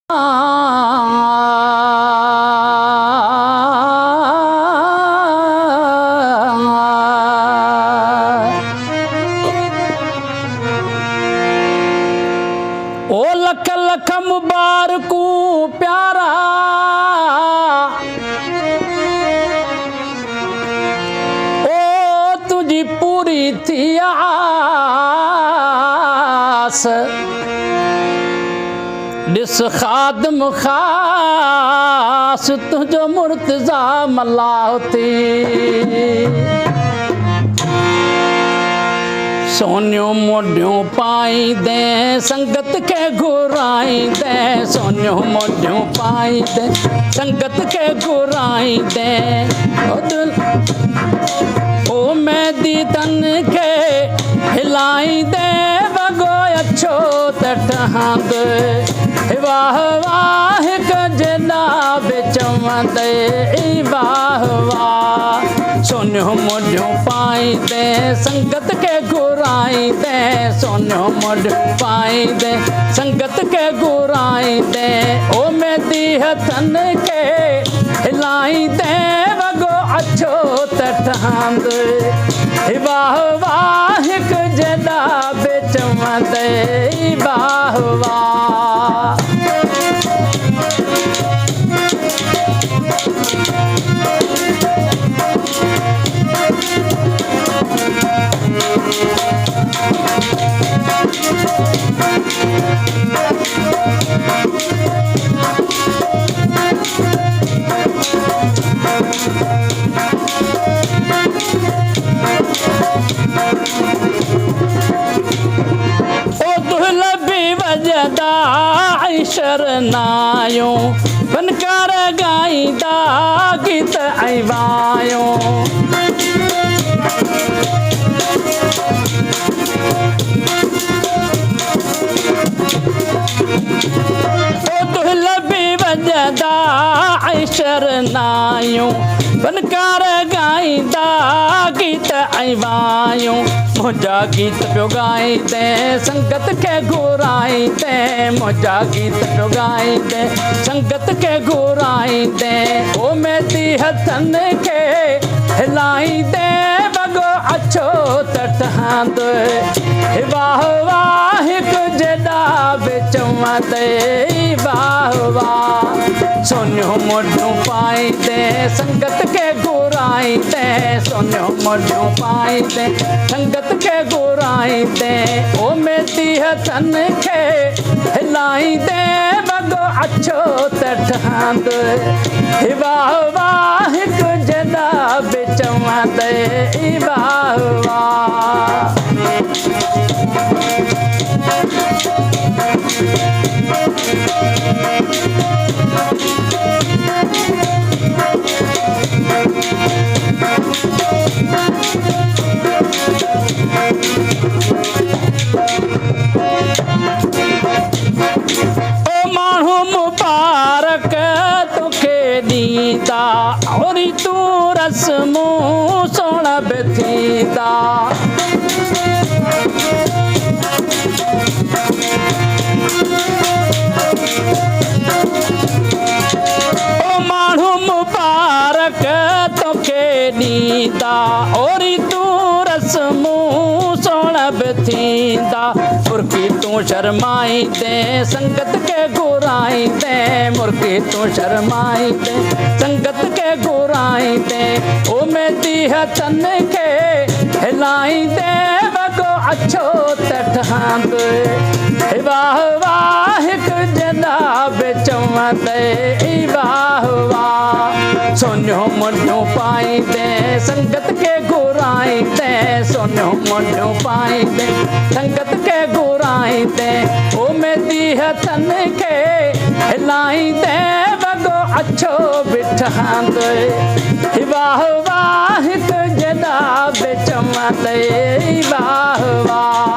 ओ लख लख मुबारकू प्यारा ओ तुझी पूरी थी आस ॾिस ख़ादम ख़ास तुंहिंजो मुर्तज़ा मल्लाहती सोनियो मोढियूं पाईंदे संगत खे घुराईंदे सोनियो मोढियूं पाईंदे संगत खे घुराईंदे ओ मेहदी तन खे हिलाईंदे वॻो अछो त ठहंदे वाह वाह कजना बेचवंदे वाह वाह सोनियो मोढियूं पाईंदे संगत खे घुराईंदे सोनियो मोढियूं पाईंदे संगत खे घुराईंदे ओ मेहदी हथनि खे हिलाईंदे वॻो अछो त ठहंदे वाह वाह कजना बेचवंदे वाह वाह वजदा शरनायो फनकार गाईंदा गीत ऐं वायो वजदा शरनायो फनकार गाईंदा गीत ऐं वायो मुंहिंजा गीत पियो ॻाईंदे संगत खे घुराईंदे मुंहिंजा गीत पियो ॻाईंदे संगत खे घुराईंदे ओ मेहदी हथनि खे हिलाईंदे वॻो अछो त ठहंदे वाह वाह कुझा बेचवंदे वाह वाह सोनियो मोढियूं पाईंदे संगत खे घुराईंदे सोनियो मोढियूं पाईंदे संगत खे घुराईंदे ओ मेहदी हथनि खे हिलाईंदे वॻो अछो त ठहंदे वाह वाह कुझा बेचवंदे वाह वाह और तू रस्मू सोना बेथीदा ओ माण्हू मुबारक तोखे ॾींदा और तू रस्मू सोना बेथीदा मुर्गी तू शर्माईंदे संगत खे घुराईंदे मुर्गी तू शर्माईंदे संगत खे घुराईंदे ओ मेहदी हथनि खे हिलाईंदे वॻो अछो त ठहंदे वाह वाह कुझा बेचवंदे वाह वाह सोनियो मोढियूं पाईंदे संगत खे घुराईंदे सोनियो मोढियूं पाईंदे संगत खे घुराईंदे ओ मेहदी हथनि खे हिलाईंदे वॻो अछो बि ठहंदे वाह वाह कुझा बेचवंदे वाह वाह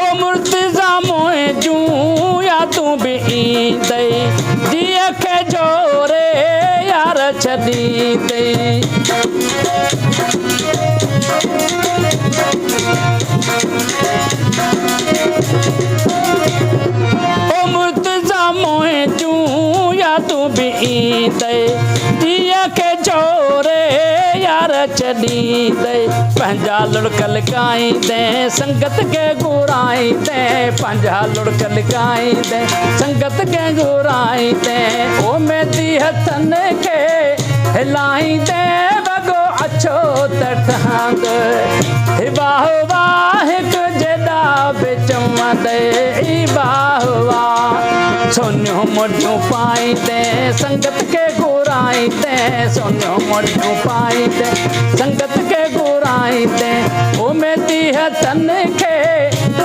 ओ मुर्तज़ा मोए जूं तूं बि ईंदे धीअ खे जोरे यार छॾींदे ओ मुर्तज़ा मोहे जूं या तूं बि ईंदे धीअ खे जोरे यार छॾींदे पंहिंजा लुड़क लिकाईंदे संगत खे घुराईंदे पंहिंजा लुड़क लिकाईंदे संगत खे घुराईंदे ओ मेंदी हथनि खे हिलाईंदे वॻो अछो त ठहंदे वाह वाह हिकु जेॾा बि चवंदे वाह वाह सोनियूं मुंडियूं पाईंदे संगत खे घुराईंदे सोनियूं मुंडियूं पाईंदे संगत खे घुराईंदे ओ मेंदी हथनि खे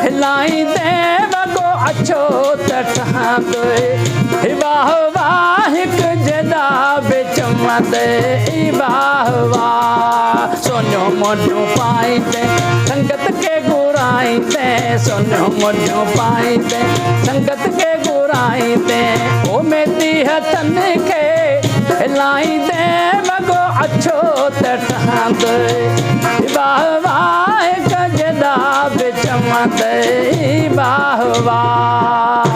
हिलाईंदे वॻो अछो त ठहंदे वाह वाह हिकु जेॾा बि चवंदे वाह वाह सोनियूं मुंडियूं पाईंदे संगत खे घुराईंदे सोनियूं मुंडियूं पाईंदे संगत खे घुराईंदे ओ मेंदी हथनि खे हिलाईंदे वॻो अछो त ठहंदे वाह वाह हिकु जेॾा बि चवंदे वाह वाह